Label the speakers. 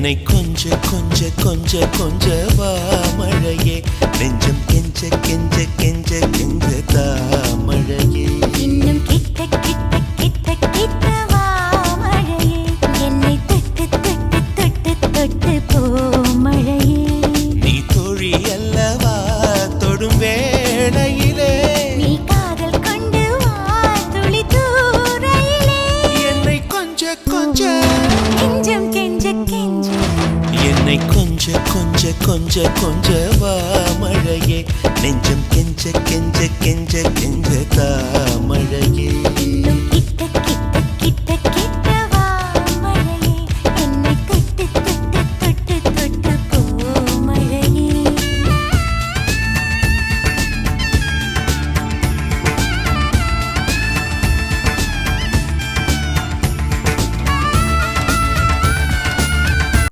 Speaker 1: என்னை கொஞ்ச கொஞ்ச கொஞ்ச கொஞ்ச வா மழையே நெஞ்சம் கெஞ்ச கெஞ்ச கெஞ்ச கெஞ்ச தா மழையே
Speaker 2: இன்னும் கிட்ட கிட்ட கிட்ட கிட்ட வா மழையே என்னை தொட்டு தொட்டு தொட்டு தொட்டு போ மழையே
Speaker 1: நீ தோழி அல்லவா தொடும் வேளையிலே
Speaker 2: நீ காதல் கொண்டு வா துளி தூரையிலே
Speaker 1: என்னை கொஞ்ச கொஞ்ச
Speaker 2: கெஞ்சம் கெஞ்ச கெஞ்ச
Speaker 1: என்னை கொஞ்ச கொஞ்ச கொஞ்ச கொஞ்ச வா மழையே நெஞ்சம் கெஞ்ச கெஞ்ச கெஞ்ச கெஞ்ச தா மழையே
Speaker 2: இன்னும்